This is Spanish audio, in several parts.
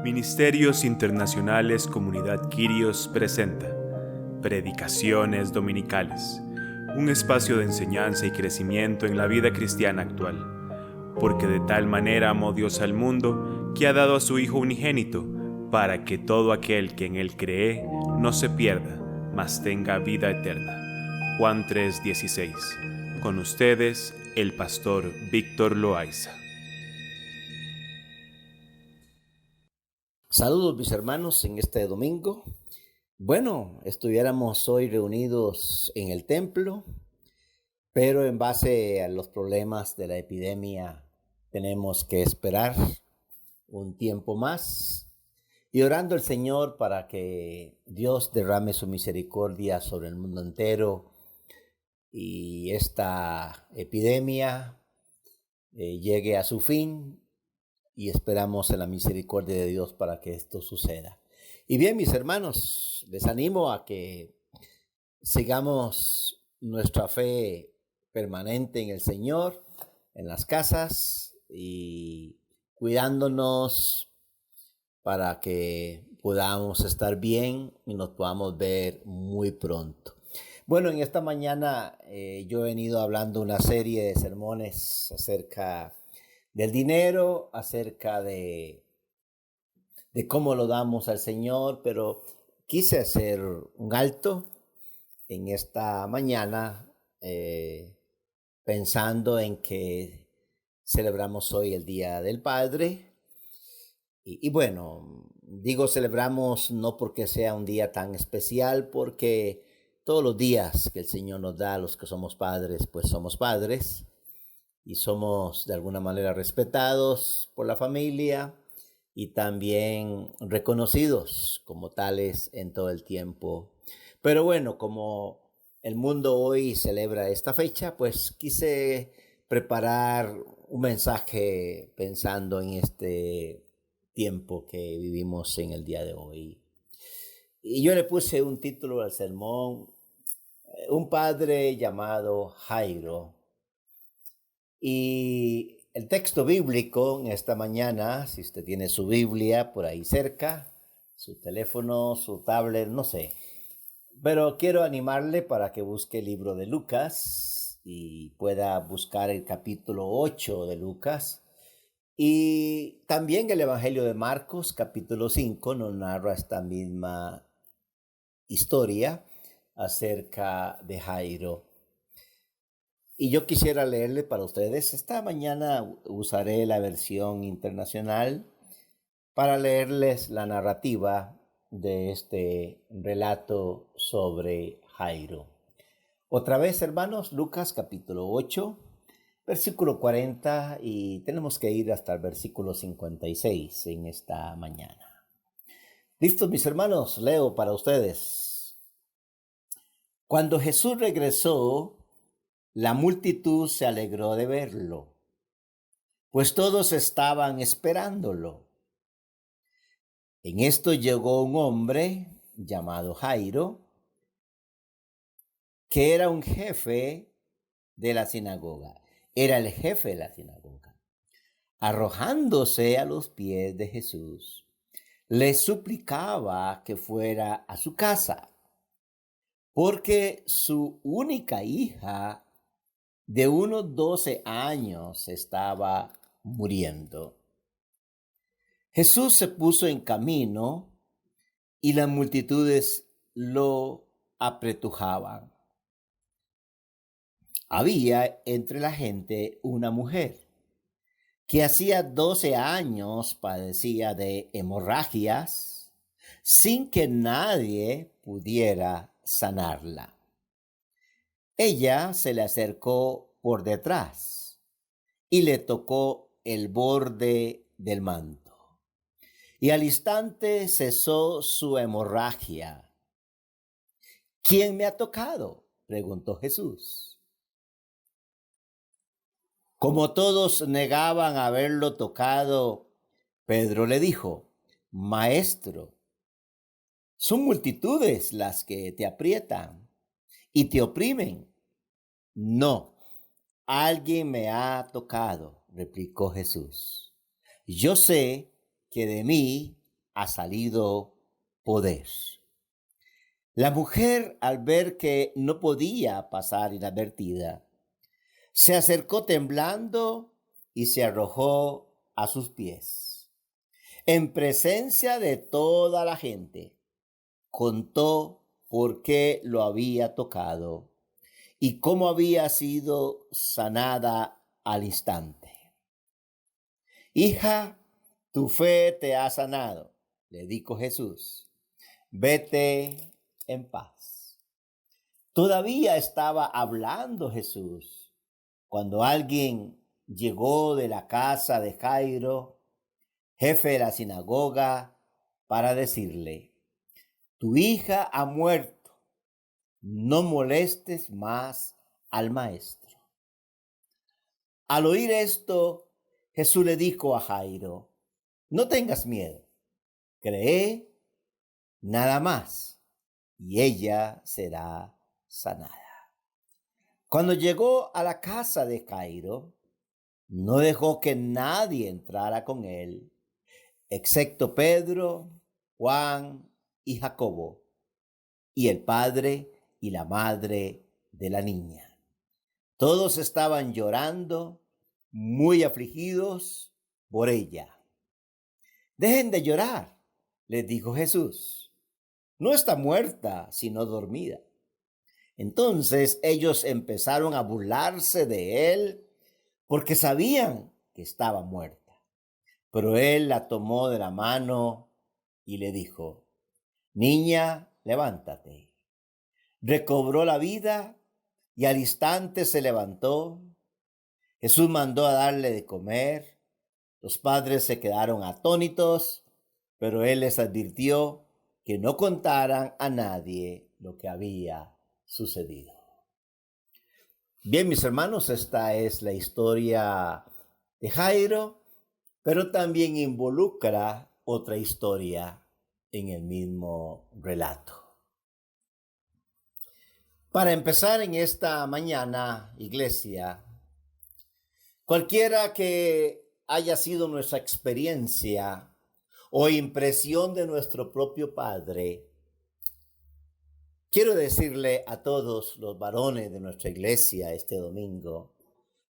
Ministerios Internacionales Comunidad Quirios presenta Predicaciones Dominicales, un espacio de enseñanza y crecimiento en la vida cristiana actual, porque de tal manera amó Dios al mundo que ha dado a su Hijo unigénito, para que todo aquel que en Él cree no se pierda, mas tenga vida eterna. Juan 3:16. Con ustedes, el pastor Víctor Loaiza. Saludos mis hermanos en este domingo. Bueno, estuviéramos hoy reunidos en el templo, pero en base a los problemas de la epidemia tenemos que esperar un tiempo más y orando al Señor para que Dios derrame su misericordia sobre el mundo entero y esta epidemia llegue a su fin. Y esperamos en la misericordia de Dios para que esto suceda. Y bien, mis hermanos, les animo a que sigamos nuestra fe permanente en el Señor, en las casas y cuidándonos para que podamos estar bien y nos podamos ver muy pronto. Bueno, en esta mañana yo he venido hablando una serie de sermones acerca del dinero, acerca de cómo lo damos al Señor, pero quise hacer un alto en esta mañana pensando en que celebramos hoy el Día del Padre. Y bueno, digo celebramos no porque sea un día tan especial, porque todos los días que el Señor nos da a los que somos padres, pues somos padres. Y somos de alguna manera respetados por la familia y también reconocidos como tales en todo el tiempo. Pero bueno, como el mundo hoy celebra esta fecha, pues quise preparar un mensaje pensando en este tiempo que vivimos en el día de hoy. Y yo le puse un título al sermón, Un padre llamado Jairo. Y el texto bíblico en esta mañana, si usted tiene su Biblia por ahí cerca, su teléfono, su tablet, no sé. Pero quiero animarle para que busque el libro de Lucas y pueda buscar el capítulo 8 de Lucas. Y también el Evangelio de Marcos, capítulo 5, nos narra esta misma historia acerca de Jairo. Y yo quisiera leerle para ustedes. Esta mañana usaré la versión internacional para leerles la narrativa de este relato sobre Jairo. Otra vez, hermanos, Lucas capítulo 8, versículo 40, y tenemos que ir hasta el versículo 56 en esta mañana. ¿Listos, mis hermanos? Leo para ustedes. Cuando Jesús regresó, la multitud se alegró de verlo, pues todos estaban esperándolo. En esto llegó un hombre llamado Jairo, que era un jefe de la sinagoga. Era el jefe de la sinagoga. Arrojándose a los pies de Jesús, le suplicaba que fuera a su casa, porque su única hija de unos 12 años estaba muriendo. Jesús se puso en camino y las multitudes lo apretujaban. Había entre la gente una mujer que hacía 12 años padecía de hemorragias sin que nadie pudiera sanarla. Ella se le acercó por detrás y le tocó el borde del manto. Y al instante cesó su hemorragia. ¿Quién me ha tocado?, preguntó Jesús. Como todos negaban haberlo tocado, Pedro le dijo: Maestro, son multitudes las que te aprietan y te oprimen. No, alguien me ha tocado, replicó Jesús. Yo sé que de mí ha salido poder. La mujer, al ver que no podía pasar inadvertida, se acercó temblando y se arrojó a sus pies. En presencia de toda la gente, contó por qué lo había tocado y cómo había sido sanada al instante. Hija, tu fe te ha sanado, le dijo Jesús. Vete en paz. Todavía estaba hablando Jesús cuando alguien llegó de la casa de Jairo, jefe de la sinagoga, para decirle: tu hija ha muerto, no molestes más al maestro. Al oír esto, Jesús le dijo a Jairo: no tengas miedo, cree nada más, y ella será sanada. Cuando llegó a la casa de Jairo, no dejó que nadie entrara con él, excepto Pedro, Juan y Jacobo, y el padre y la madre de la niña. Todos estaban llorando, muy afligidos por ella. Dejen de llorar, les dijo Jesús. No está muerta, sino dormida. Entonces ellos empezaron a burlarse de él porque sabían que estaba muerta. Pero él la tomó de la mano y le dijo: niña, levántate. Recobró la vida y al instante se levantó. Jesús mandó a darle de comer. Los padres se quedaron atónitos, pero él les advirtió que no contaran a nadie lo que había sucedido. Bien, mis hermanos, esta es la historia de Jairo, pero también involucra otra historia en el mismo relato. Para empezar en esta mañana, iglesia, cualquiera que haya sido nuestra experiencia o impresión de nuestro propio Padre, quiero decirle a todos los varones de nuestra iglesia este domingo,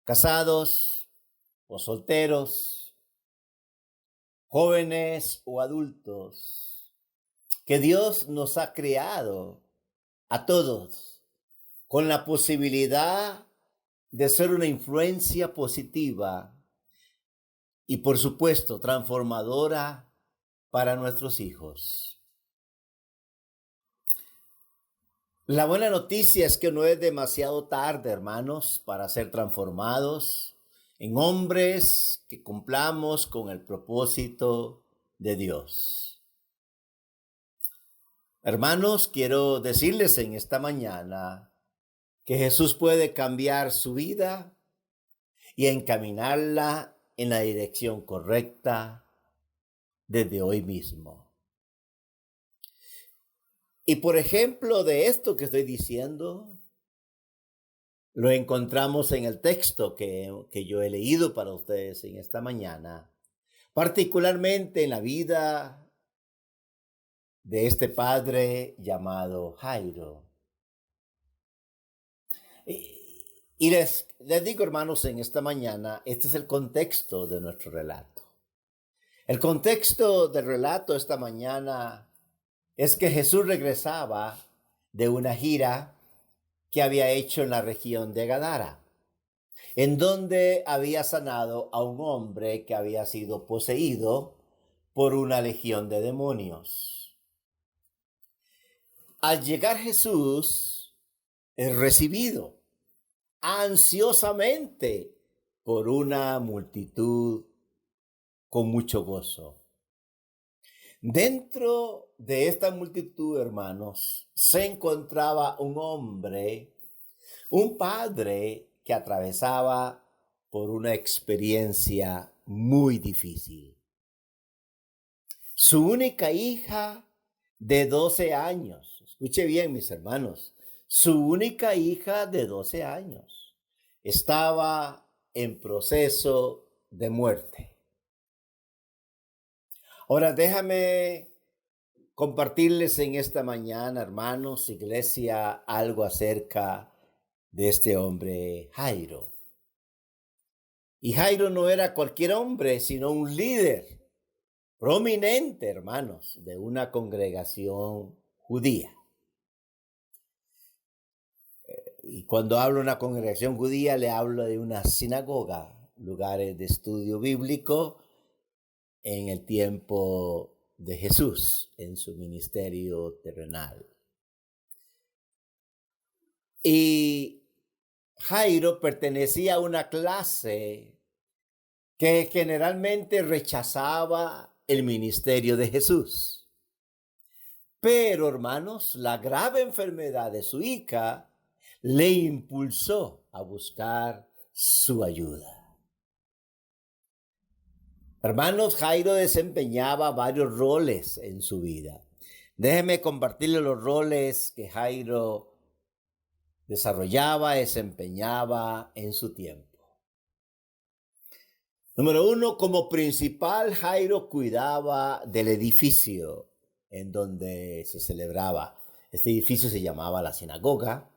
casados o solteros, jóvenes o adultos, que Dios nos ha creado a todos con la posibilidad de ser una influencia positiva y, por supuesto, transformadora para nuestros hijos. La buena noticia es que no es demasiado tarde, hermanos, para ser transformados en hombres que cumplamos con el propósito de Dios. Hermanos, quiero decirles en esta mañana que Jesús puede cambiar su vida y encaminarla en la dirección correcta desde hoy mismo. Y por ejemplo de esto que estoy diciendo, lo encontramos en el texto que yo he leído para ustedes en esta mañana, particularmente en la vida de este padre llamado Jairo. Y les digo, hermanos, en esta mañana, este es el contexto de nuestro relato. El contexto del relato esta mañana es que Jesús regresaba de una gira que había hecho en la región de Gadara, en donde había sanado a un hombre que había sido poseído por una legión de demonios. Al llegar Jesús es recibido ansiosamente por una multitud con mucho gozo. Dentro de esta multitud, hermanos, se encontraba un hombre, un padre que atravesaba por una experiencia muy difícil. Su única hija de 12 años, escuche bien, mis hermanos, su única hija de 12 años estaba en proceso de muerte. Ahora déjame compartirles en esta mañana, hermanos, iglesia, algo acerca de este hombre Jairo. Y Jairo no era cualquier hombre, sino un líder prominente, hermanos, de una congregación judía. Y cuando hablo de una congregación judía, le hablo de una sinagoga, lugares de estudio bíblico en el tiempo de Jesús, en su ministerio terrenal. Y Jairo pertenecía a una clase que generalmente rechazaba el ministerio de Jesús. Pero, hermanos, la grave enfermedad de su hija le impulsó a buscar su ayuda. Hermanos, Jairo desempeñaba varios roles en su vida. Déjenme compartirles los roles que Jairo desempeñaba en su tiempo. Número 1, como principal, Jairo cuidaba del edificio en donde se celebraba. Este edificio se llamaba la sinagoga.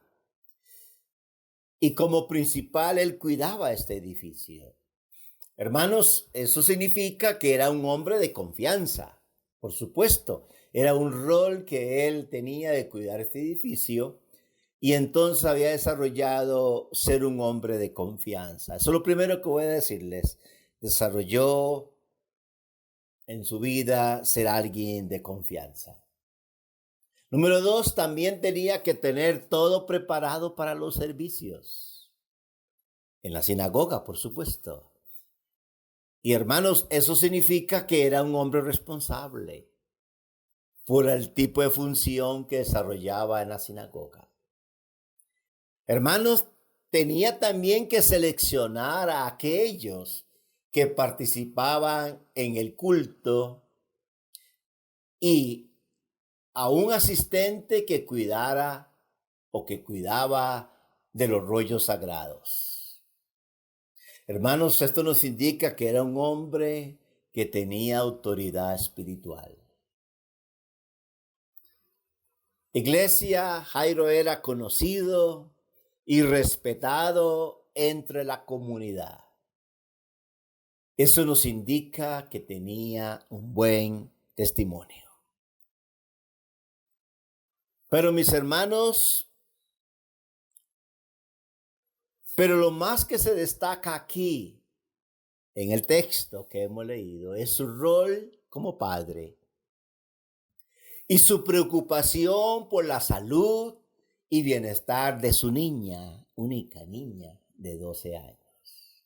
Y como principal, él cuidaba este edificio. Hermanos, eso significa que era un hombre de confianza. Por supuesto, era un rol que él tenía de cuidar este edificio y entonces había desarrollado ser un hombre de confianza. Eso es lo primero que voy a decirles. Desarrolló en su vida ser alguien de confianza. Número 2, también tenía que tener todo preparado para los servicios. En la sinagoga, por supuesto. Y hermanos, eso significa que era un hombre responsable por el tipo de función que desarrollaba en la sinagoga. Hermanos, tenía también que seleccionar a aquellos que participaban en el culto y a un asistente que cuidara o que cuidaba de los rollos sagrados. Hermanos, esto nos indica que era un hombre que tenía autoridad espiritual. Iglesia, Jairo era conocido y respetado entre la comunidad. Eso nos indica que tenía un buen testimonio. Pero mis hermanos, lo más que se destaca aquí en el texto que hemos leído es su rol como padre y su preocupación por la salud y bienestar de su única niña de 12 años.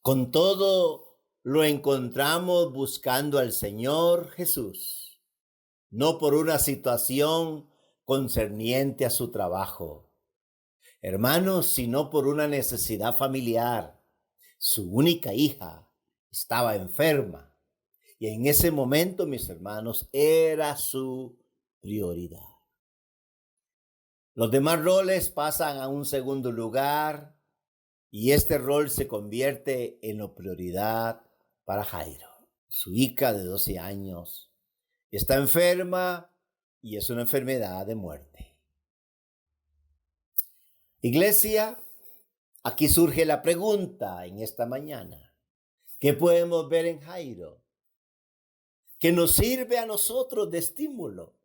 Con todo, lo encontramos buscando al Señor Jesús, no por una situación concerniente a su trabajo, hermanos, sino por una necesidad familiar. Su única hija estaba enferma y en ese momento, mis hermanos, era su prioridad. Los demás roles pasan a un segundo lugar y este rol se convierte en la prioridad para Jairo. Su hija de 12 años está enferma y es una enfermedad de muerte. Iglesia, aquí surge la pregunta en esta mañana. ¿Qué podemos ver en Jairo? Que nos sirve a nosotros de estímulo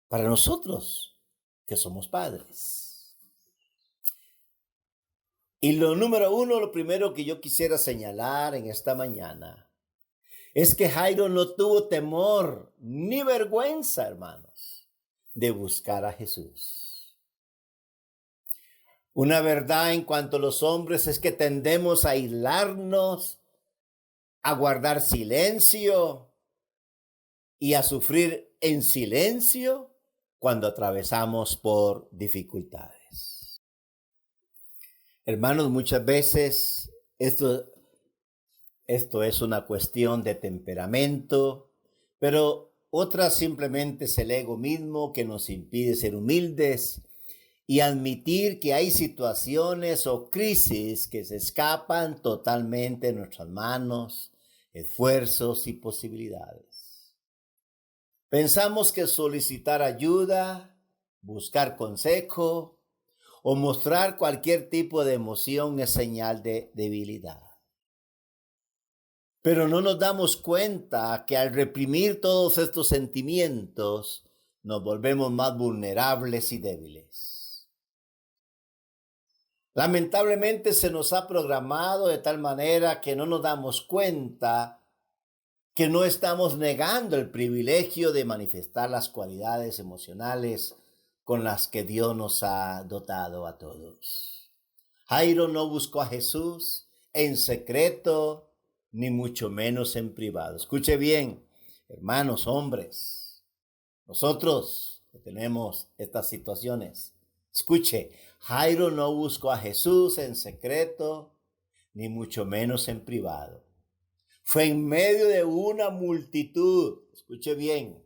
para nosotros que somos padres. Y lo primero que yo quisiera señalar en esta mañana es que Jairo no tuvo temor ni vergüenza, hermanos, de buscar a Jesús. Una verdad en cuanto a los hombres es que tendemos a aislarnos, a guardar silencio y a sufrir en silencio cuando atravesamos por dificultades. Hermanos, muchas veces esto es una cuestión de temperamento, pero otras simplemente es el ego mismo que nos impide ser humildes y admitir que hay situaciones o crisis que se escapan totalmente de nuestras manos esfuerzos y posibilidades. Pensamos que solicitar ayuda, buscar consejo o mostrar cualquier tipo de emoción es señal de debilidad. Pero no nos damos cuenta que al reprimir todos estos sentimientos, nos volvemos más vulnerables y débiles. Lamentablemente se nos ha programado de tal manera que no nos damos cuenta que no estamos negando el privilegio de manifestar las cualidades emocionales con las que Dios nos ha dotado a todos. Jairo no buscó a Jesús en secreto, ni mucho menos en privado. Escuche bien, hermanos, hombres, nosotros que tenemos estas situaciones. Escuche, Jairo no buscó a Jesús en secreto, ni mucho menos en privado. Fue en medio de una multitud, escuche bien,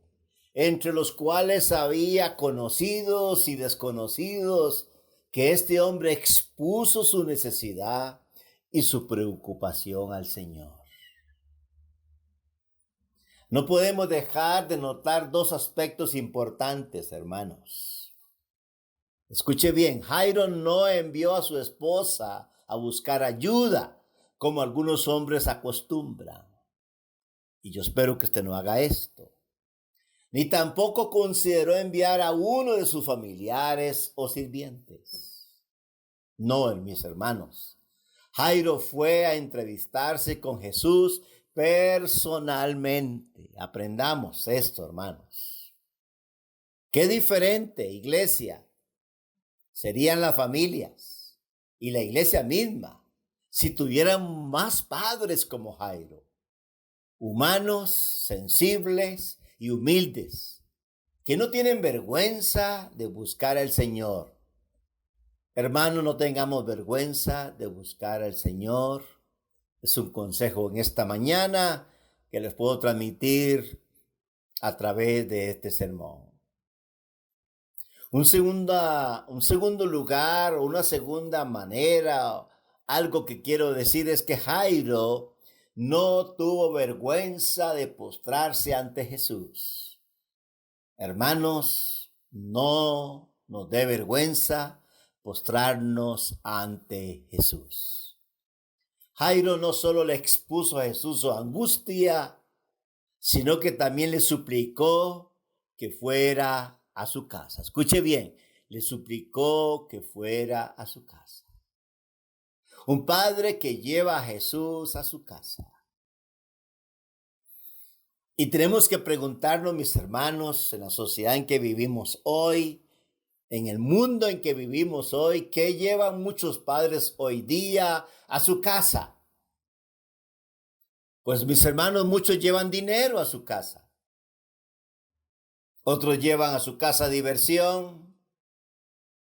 entre los cuales había conocidos y desconocidos, que este hombre expuso su necesidad y su preocupación al Señor. No podemos dejar de notar dos aspectos importantes, hermanos. Escuche bien, Jairo no envió a su esposa a buscar ayuda, como algunos hombres acostumbran. Y yo espero que usted no haga esto. Ni tampoco consideró enviar a uno de sus familiares o sirvientes. No, mis hermanos. Jairo fue a entrevistarse con Jesús personalmente. Aprendamos esto, hermanos. Qué diferente, iglesia, serían las familias y la iglesia misma si tuvieran más padres como Jairo, humanos, sensibles y humildes, que no tienen vergüenza de buscar al Señor. Hermanos, no tengamos vergüenza de buscar al Señor. Es un consejo en esta mañana que les puedo transmitir a través de este sermón. Un segundo lugar, una segunda manera, algo que quiero decir es que Jairo no tuvo vergüenza de postrarse ante Jesús. Hermanos, no nos dé vergüenza postrarnos ante Jesús. Jairo no solo le expuso a Jesús su angustia, sino que también le suplicó que fuera a su casa. Escuche bien, le suplicó que fuera a su casa. Un padre que lleva a Jesús a su casa. Y tenemos que preguntarnos, mis hermanos, en la sociedad en que vivimos hoy, en el mundo en que vivimos hoy, ¿qué llevan muchos padres hoy día a su casa? Pues mis hermanos, muchos llevan dinero a su casa. Otros llevan a su casa diversión.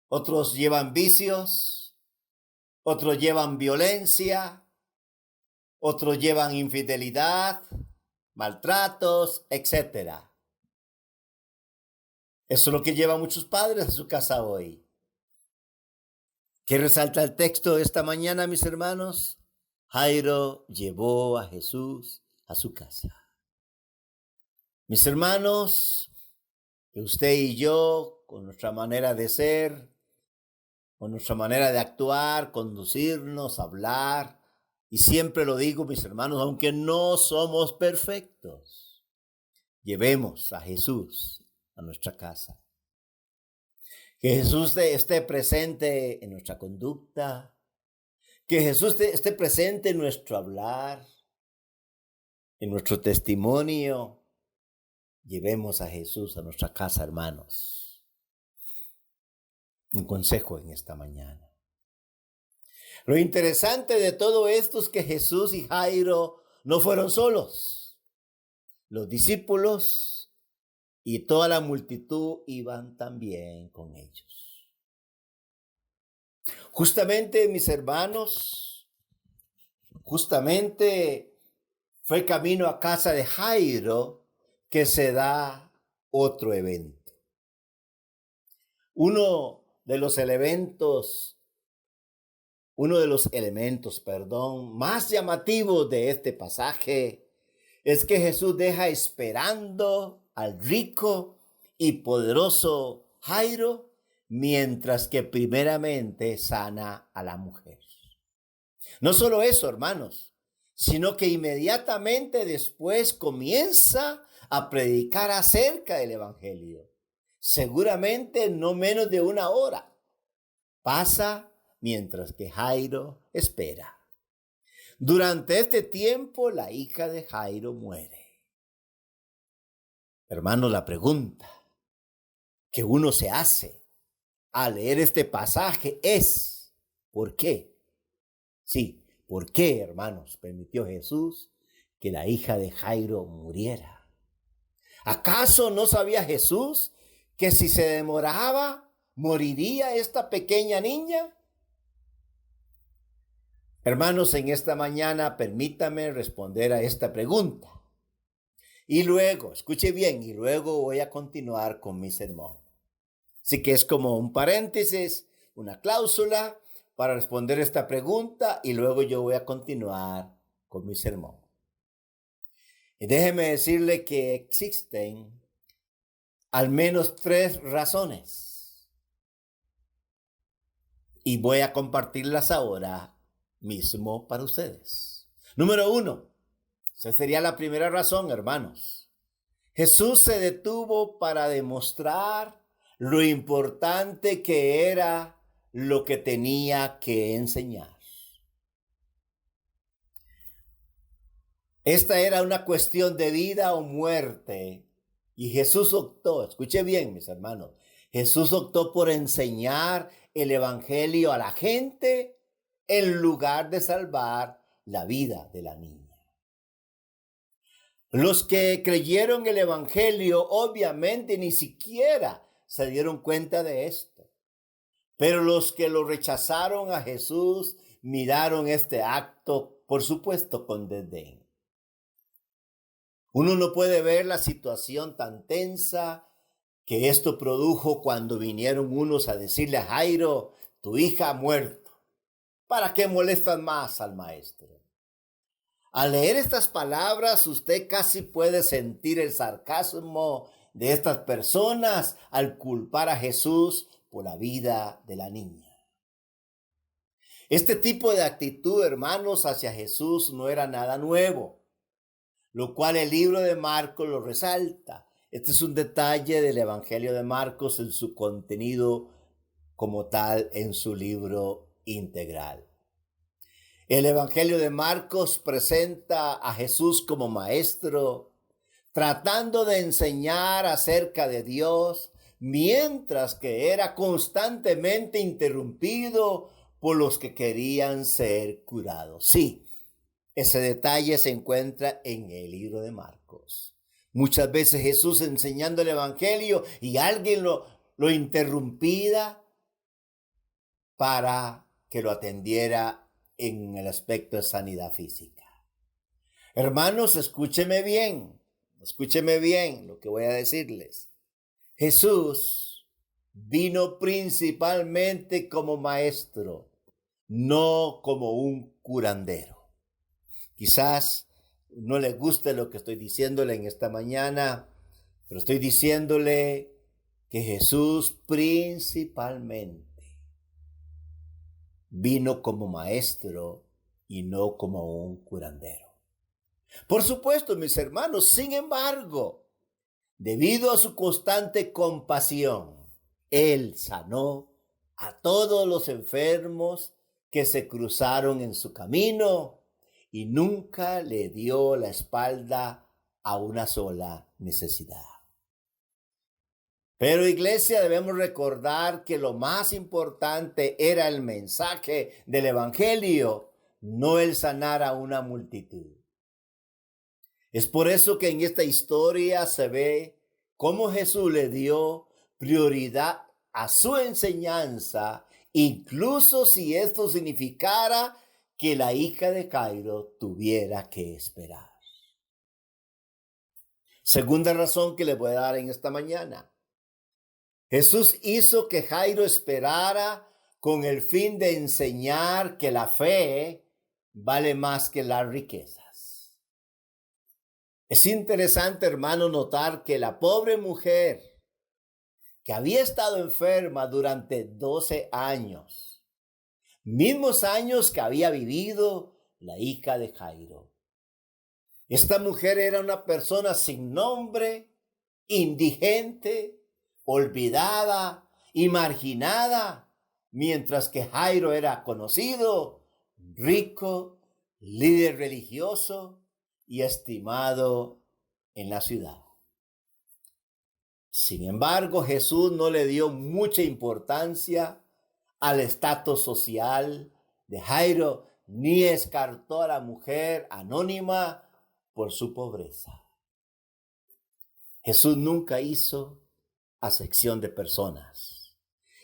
Otros llevan vicios. Otros llevan violencia. Otros llevan infidelidad, maltratos, etc. Eso es lo que llevan muchos padres a su casa hoy. ¿Qué resalta el texto de esta mañana, mis hermanos? Jairo llevó a Jesús a su casa. Mis hermanos, usted y yo, con nuestra manera de ser, con nuestra manera de actuar, conducirnos, hablar, y siempre lo digo, mis hermanos, aunque no somos perfectos, llevemos a Jesús a nuestra casa. Que Jesús esté presente en nuestra conducta, que Jesús esté presente en nuestro hablar, en nuestro testimonio. Llevemos a Jesús a nuestra casa, hermanos. Un consejo en esta mañana. Lo interesante de todo esto es que Jesús y Jairo no fueron solos. Los discípulos y toda la multitud iban también con ellos. Justamente, mis hermanos, fue camino a casa de Jairo que se da otro evento. Uno de los elementos más llamativos de este pasaje es que Jesús deja esperando al rico y poderoso Jairo, mientras que primeramente sana a la mujer. No solo eso, hermanos, sino que inmediatamente después comienza a predicar acerca del evangelio. Seguramente no menos de una hora pasa mientras que Jairo espera. Durante este tiempo, la hija de Jairo muere. Hermanos, la pregunta que uno se hace al leer este pasaje es, ¿por qué? Sí, ¿por qué, hermanos, permitió Jesús que la hija de Jairo muriera? ¿Acaso no sabía Jesús que si se demoraba, moriría esta pequeña niña? Hermanos, en esta mañana permítame responder a esta pregunta. Y luego, escuche bien, y luego voy a continuar con mi sermón. Así que es como un paréntesis, una cláusula para responder esta pregunta y luego yo voy a continuar con mi sermón. Y déjeme decirle que existen al menos 3 razones y voy a compartirlas ahora mismo para ustedes. Número 1, esa sería la primera razón, hermanos. Jesús se detuvo para demostrar lo importante que era lo que tenía que enseñar. Esta era una cuestión de vida o muerte y Jesús optó, escuche bien mis hermanos, Jesús optó por enseñar el evangelio a la gente en lugar de salvar la vida de la niña. Los que creyeron el evangelio obviamente ni siquiera se dieron cuenta de esto. Pero los que lo rechazaron a Jesús miraron este acto, por supuesto, con desdén. Uno no puede ver la situación tan tensa que esto produjo cuando vinieron unos a decirle a Jairo, tu hija ha muerto. ¿Para qué molestan más al maestro? Al leer estas palabras, usted casi puede sentir el sarcasmo de estas personas al culpar a Jesús por la vida de la niña. Este tipo de actitud, hermanos, hacia Jesús no era nada nuevo, lo cual el libro de Marcos lo resalta. Este es un detalle del Evangelio de Marcos en su contenido como tal en su libro integral. El Evangelio de Marcos presenta a Jesús como maestro, tratando de enseñar acerca de Dios, mientras que era constantemente interrumpido por los que querían ser curados. Sí, ese detalle se encuentra en el libro de Marcos. Muchas veces Jesús enseñando el Evangelio y alguien lo interrumpía para que lo atendiera en el aspecto de sanidad física. Hermanos, escúcheme bien lo que voy a decirles. Jesús vino principalmente como maestro, no como un curandero. Quizás no le guste lo que estoy diciéndole en esta mañana, pero estoy diciéndole que Jesús principalmente vino como maestro y no como un curandero. Por supuesto, mis hermanos, sin embargo, debido a su constante compasión, Él sanó a todos los enfermos que se cruzaron en su camino y nunca le dio la espalda a una sola necesidad. Pero, iglesia, debemos recordar que lo más importante era el mensaje del evangelio, no el sanar a una multitud. Es por eso que en esta historia se ve cómo Jesús le dio prioridad a su enseñanza, incluso si esto significara que la hija de Jairo tuviera que esperar. Segunda razón que le voy a dar en esta mañana. Jesús hizo que Jairo esperara con el fin de enseñar que la fe vale más que las riquezas. Es interesante, hermano, notar que la pobre mujer que había estado enferma durante 12 años, mismos años que había vivido la hija de Jairo. Esta mujer era una persona sin nombre, indigente, olvidada y marginada, mientras que Jairo era conocido, rico, líder religioso y estimado en la ciudad. Sin embargo, Jesús no le dio mucha importancia al estatus social de Jairo, ni descartó a la mujer anónima por su pobreza. Jesús nunca hizo acepción de personas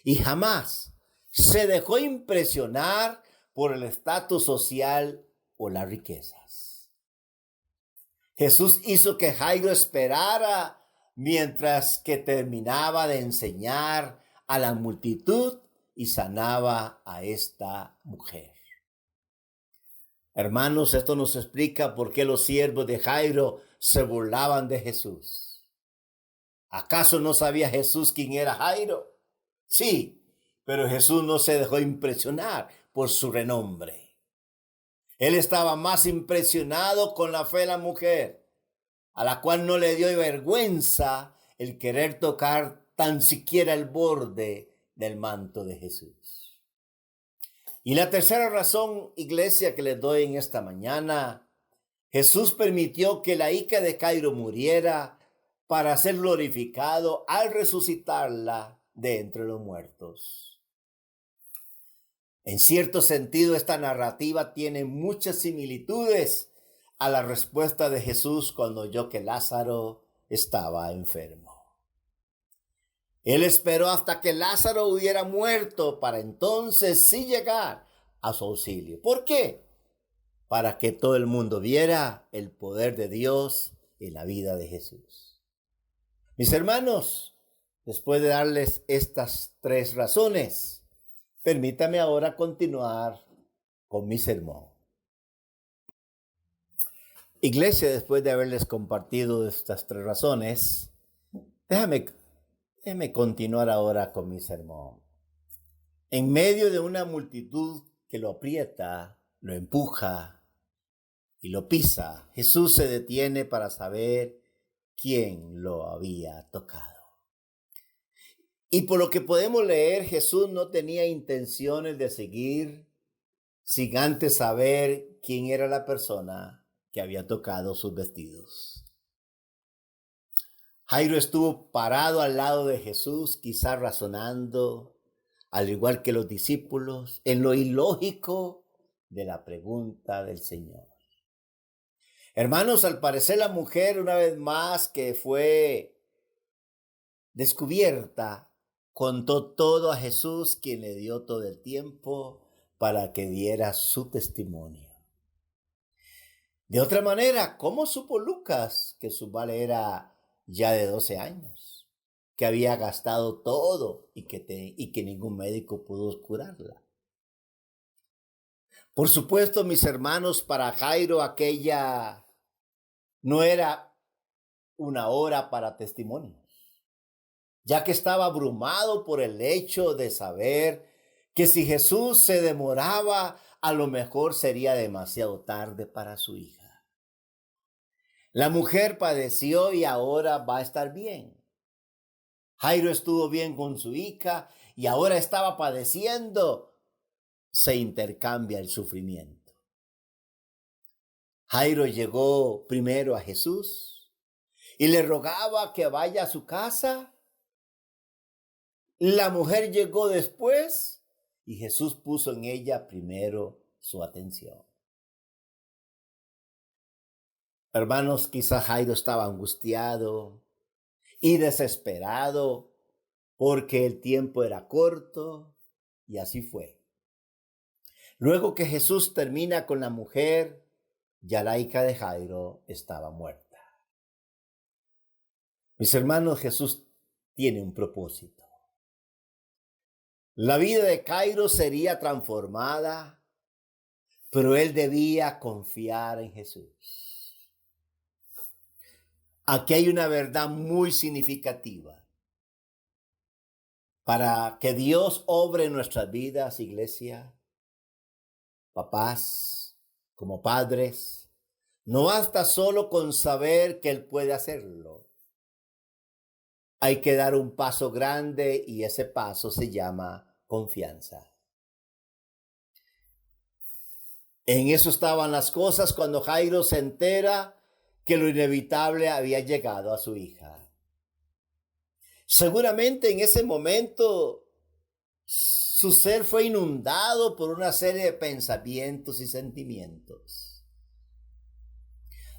y jamás se dejó impresionar por el estatus social o las riquezas. Jesús hizo que Jairo esperara mientras que terminaba de enseñar a la multitud y sanaba a esta mujer. Hermanos, esto nos explica por qué los siervos de Jairo se burlaban de Jesús. ¿Acaso no sabía Jesús quién era Jairo? Sí, pero Jesús no se dejó impresionar por su renombre. Él estaba más impresionado con la fe de la mujer, a la cual no le dio vergüenza el querer tocar tan siquiera el borde del manto de Jesús. Y la tercera razón, iglesia, que les doy en esta mañana, Jesús permitió que la hija de Jairo muriera para ser glorificado al resucitarla de entre los muertos. En cierto sentido, esta narrativa tiene muchas similitudes a la respuesta de Jesús cuando oyó que Lázaro estaba enfermo. Él esperó hasta que Lázaro hubiera muerto para entonces sí llegar a su auxilio. ¿Por qué? Para que todo el mundo viera el poder de Dios en la vida de Jesús. Mis hermanos, después de darles estas tres razones, permítame ahora continuar con mi sermón. Iglesia, después de haberles compartido estas tres razones, déjame continuar ahora con mi sermón. En medio de una multitud que lo aprieta, lo empuja y lo pisa, Jesús se detiene para saber quién lo había tocado. Y por lo que podemos leer, Jesús no tenía intenciones de seguir sin antes saber quién era la persona que había tocado sus vestidos. Jairo estuvo parado al lado de Jesús, quizás razonando, al igual que los discípulos, en lo ilógico de la pregunta del Señor. Hermanos, al parecer la mujer, una vez más que fue descubierta, contó todo a Jesús, quien le dio todo el tiempo para que diera su testimonio. De otra manera, ¿cómo supo Lucas que su vale era ya de 12 años? Que había gastado todo y que ningún médico pudo curarla. Por supuesto, mis hermanos, para Jairo aquella no era una hora para testimonios, ya que estaba abrumado por el hecho de saber que si Jesús se demoraba, a lo mejor sería demasiado tarde para su hija. La mujer padeció y ahora va a estar bien. Jairo estuvo bien con su hija y ahora estaba padeciendo. Se intercambia el sufrimiento. Jairo llegó primero a Jesús y le rogaba que vaya a su casa. La mujer llegó después y Jesús puso en ella primero su atención. Hermanos, quizás Jairo estaba angustiado y desesperado porque el tiempo era corto y así fue. Luego que Jesús termina con la mujer, ya la hija de Jairo estaba muerta. Mis hermanos, Jesús tiene un propósito. La vida de Jairo sería transformada, pero él debía confiar en Jesús. Aquí hay una verdad muy significativa. Para que Dios obre en nuestras vidas, iglesia, papás, como padres, no basta solo con saber que Él puede hacerlo. Hay que dar un paso grande y ese paso se llama confianza. En eso estaban las cosas cuando Jairo se entera que lo inevitable había llegado a su hija. Seguramente en ese momento su ser fue inundado por una serie de pensamientos y sentimientos.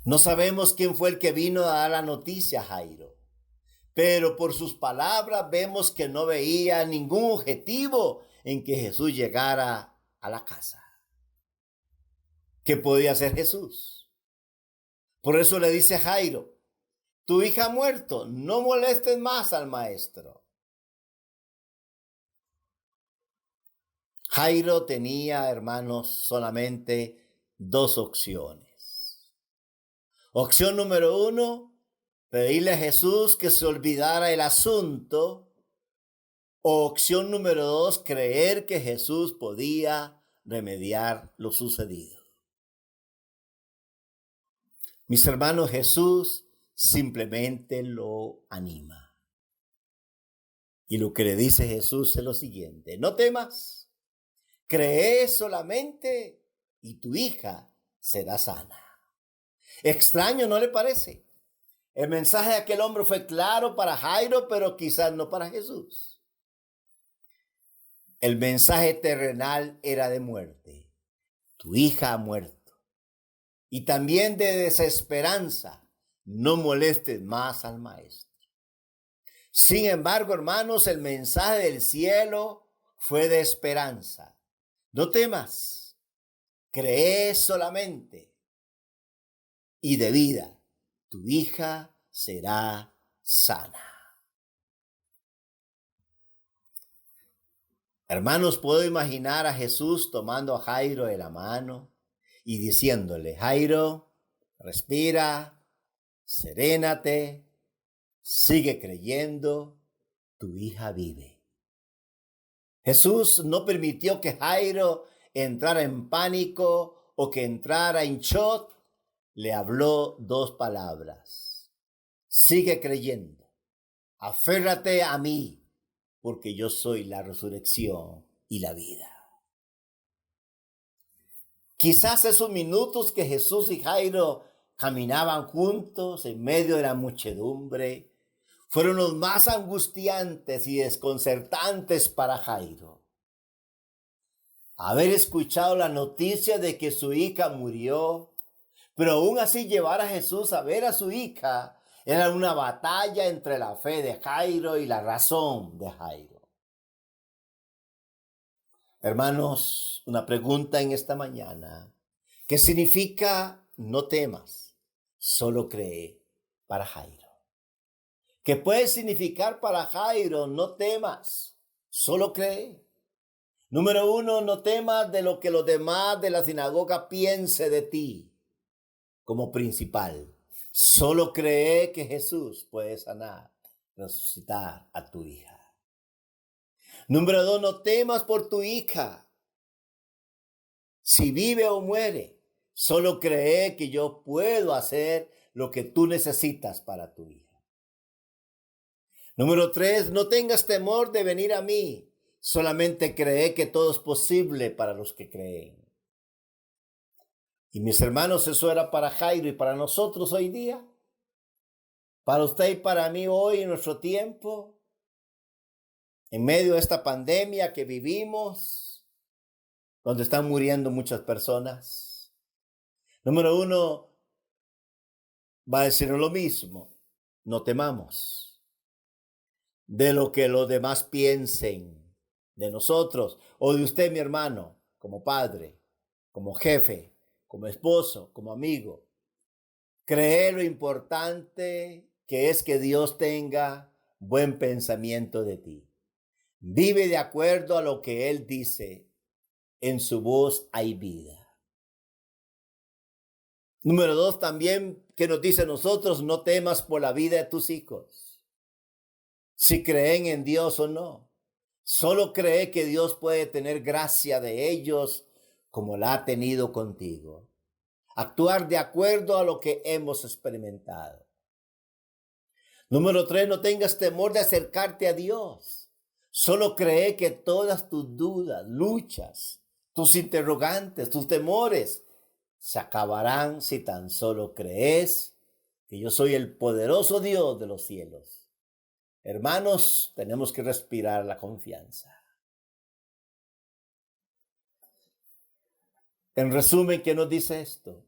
No sabemos quién fue el que vino a dar la noticia a Jairo, pero por sus palabras vemos que no veía ningún objetivo en que Jesús llegara a la casa. ¿Qué podía hacer Jesús? Por eso le dice a Jairo: tu hija ha muerto, no molestes más al maestro. Jairo tenía, hermanos, solamente dos opciones. Opción número 1, pedirle a Jesús que se olvidara el asunto. O opción número 2, creer que Jesús podía remediar lo sucedido. Mis hermanos, Jesús simplemente lo anima. Y lo que le dice Jesús es lo siguiente: no temas, cree solamente y tu hija será sana. Extraño, ¿no le parece? El mensaje de aquel hombre fue claro para Jairo, pero quizás no para Jesús. El mensaje terrenal era de muerte. Tu hija ha muerto. Y también de desesperanza. No molestes más al maestro. Sin embargo, hermanos, el mensaje del cielo fue de esperanza. No temas, cree solamente y de vida. Tu hija será sana. Hermanos, puedo imaginar a Jesús tomando a Jairo de la mano y diciéndole: Jairo, respira, serénate, sigue creyendo, tu hija vive. Jesús no permitió que Jairo entrara en pánico o que entrara en shock. Le habló dos palabras: sigue creyendo, aférrate a mí, porque yo soy la resurrección y la vida. Quizás esos minutos que Jesús y Jairo caminaban juntos en medio de la muchedumbre fueron los más angustiantes y desconcertantes para Jairo. Haber escuchado la noticia de que su hija murió, pero aún así llevar a Jesús a ver a su hija, era una batalla entre la fe de Jairo y la razón de Jairo. Hermanos, una pregunta en esta mañana: ¿qué significa no temas, solo cree para Jairo? ¿Qué puede significar para Jairo no temas, solo cree? Número 1, no temas de lo que los demás de la sinagoga piensen de ti como principal. Solo cree que Jesús puede sanar, resucitar a tu hija. Número 2, no temas por tu hija. Si vive o muere, solo cree que yo puedo hacer lo que tú necesitas para tu hija. Número 3, no tengas temor de venir a mí. Solamente cree que todo es posible para los que creen. Y mis hermanos, eso era para Jairo y para nosotros hoy día. Para usted y para mí hoy en nuestro tiempo. En medio de esta pandemia que vivimos, donde están muriendo muchas personas. Número 1, va a decirnos lo mismo: no temamos de lo que los demás piensen de nosotros o de usted, mi hermano, como padre, como jefe, como esposo, como amigo. Cree lo importante que es que Dios tenga buen pensamiento de ti. Vive de acuerdo a lo que Él dice. En su voz hay vida. Número 2, también que nos dice a nosotros, no temas por la vida de tus hijos, si creen en Dios o no. Solo cree que Dios puede tener gracia de ellos como la ha tenido contigo. Actuar de acuerdo a lo que hemos experimentado. Número 3, no tengas temor de acercarte a Dios. Solo cree que todas tus dudas, luchas, tus interrogantes, tus temores se acabarán si tan solo crees que yo soy el poderoso Dios de los cielos. Hermanos, tenemos que respirar la confianza. En resumen, ¿qué nos dice esto?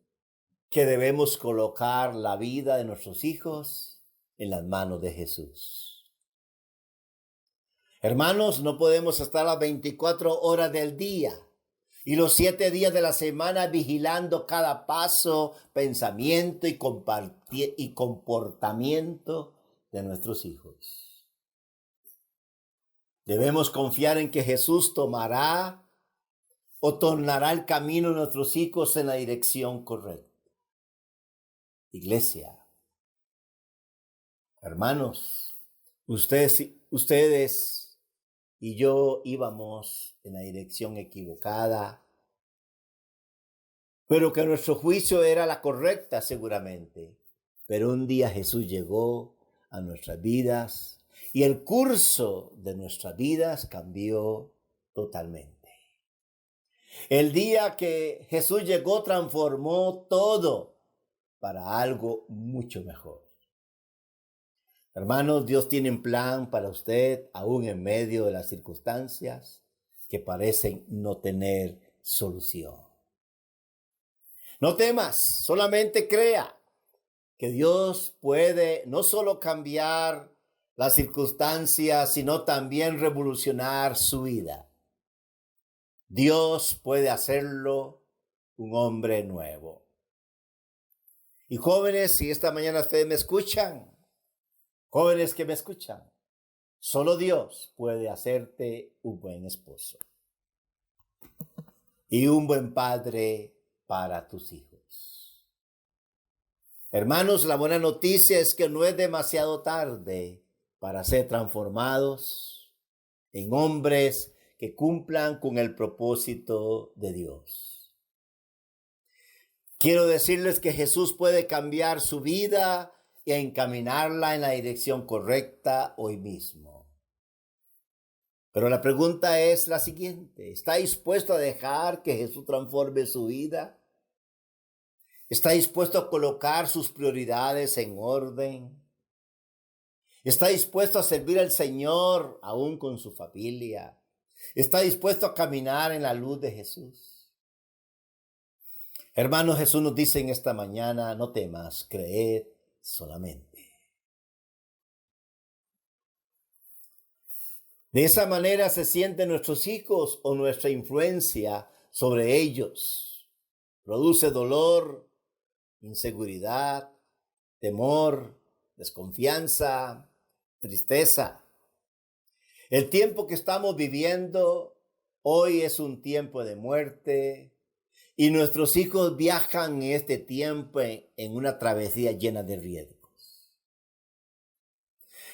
Que debemos colocar la vida de nuestros hijos en las manos de Jesús. Hermanos, no podemos estar las 24 horas del día y los 7 días de la semana vigilando cada paso, pensamiento y comportamiento de nuestros hijos. Debemos confiar en que Jesús tomará o tornará el camino de nuestros hijos en la dirección correcta. Iglesia, hermanos, ustedes y yo íbamos en la dirección equivocada, pero que nuestro juicio era la correcta seguramente. Pero un día Jesús llegó a nuestras vidas y el curso de nuestras vidas cambió totalmente. El día que Jesús llegó transformó todo para algo mucho mejor. Hermanos, Dios tiene un plan para usted, aún en medio de las circunstancias que parecen no tener solución. No temas, solamente crea que Dios puede no solo cambiar las circunstancias, sino también revolucionar su vida. Dios puede hacerlo un hombre nuevo. Y jóvenes, si esta mañana ustedes me escuchan, jóvenes que me escuchan, solo Dios puede hacerte un buen esposo y un buen padre para tus hijos. Hermanos, la buena noticia es que no es demasiado tarde para ser transformados en hombres que cumplan con el propósito de Dios. Quiero decirles que Jesús puede cambiar su vida y encaminarla en la dirección correcta hoy mismo. Pero la pregunta es la siguiente: ¿está dispuesto a dejar que Jesús transforme su vida? ¿Está dispuesto a colocar sus prioridades en orden? ¿Está dispuesto a servir al Señor aún con su familia? ¿Está dispuesto a caminar en la luz de Jesús? Hermanos, Jesús nos dice en esta mañana: no temas, creed solamente. De esa manera se sienten nuestros hijos o nuestra influencia sobre ellos. Produce dolor, inseguridad, temor, desconfianza, tristeza. El tiempo que estamos viviendo hoy es un tiempo de muerte y nuestros hijos viajan en este tiempo en una travesía llena de riesgos.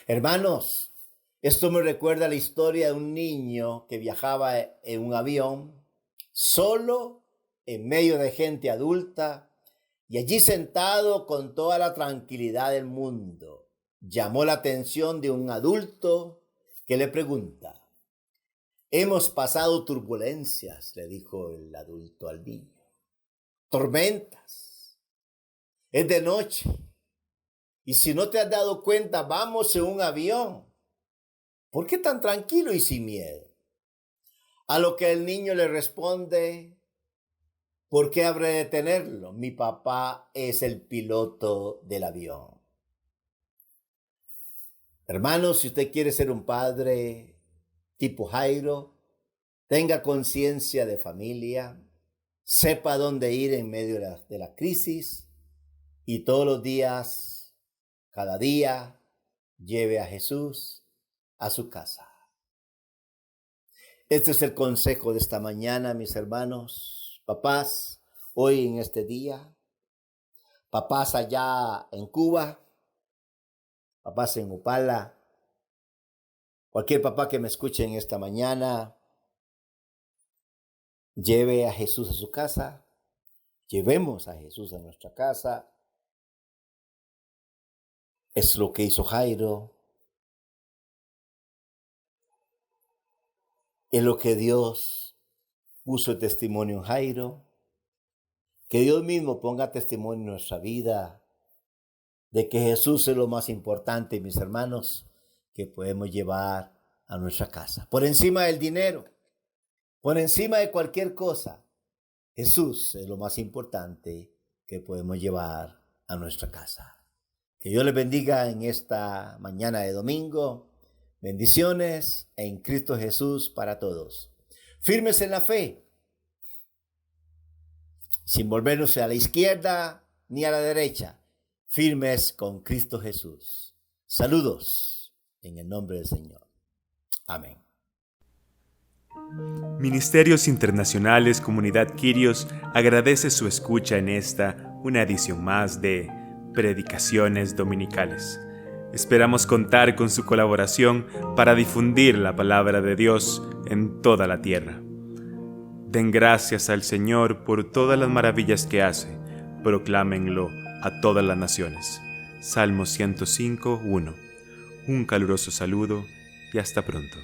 Hermanos, esto me recuerda la historia de un niño que viajaba en un avión solo en medio de gente adulta y allí sentado con toda la tranquilidad del mundo. Llamó la atención de un adulto que le pregunta: hemos pasado turbulencias, le dijo el adulto al niño, tormentas, es de noche y si no te has dado cuenta vamos en un avión. ¿Por qué tan tranquilo y sin miedo? A lo que el niño le responde: ¿por qué habré de tenerlo? Mi papá es el piloto del avión. Hermanos, si usted quiere ser un padre tipo Jairo, tenga conciencia de familia, sepa dónde ir en medio de la crisis y todos los días, cada día, lleve a Jesús a su casa. Este es el consejo de esta mañana, mis hermanos, papás, hoy en este día. papás allá en Cuba, papás en Upala, cualquier papá que me escuche en esta mañana, lleve a Jesús a su casa, llevemos a Jesús a nuestra casa. Es lo que hizo Jairo, es lo que Dios puso el testimonio en Jairo. Que Dios mismo ponga testimonio en nuestra vida de que Jesús es lo más importante, mis hermanos, que podemos llevar a nuestra casa. Por encima del dinero, por encima de cualquier cosa, Jesús es lo más importante que podemos llevar a nuestra casa. Que Dios les bendiga en esta mañana de domingo. Bendiciones en Cristo Jesús para todos. Firmes en la fe, sin volvernos a la izquierda ni a la derecha, firmes con Cristo Jesús. Saludos en el nombre del Señor. Amén. Ministerios Internacionales Comunidad Quirios agradece su escucha en esta, una edición más de Predicaciones Dominicales. Esperamos contar con su colaboración para difundir la palabra de Dios en toda la tierra. Den gracias al Señor por todas las maravillas que hace. Proclámenlo a todas las naciones. Salmo 105:1. Un caluroso saludo y hasta pronto.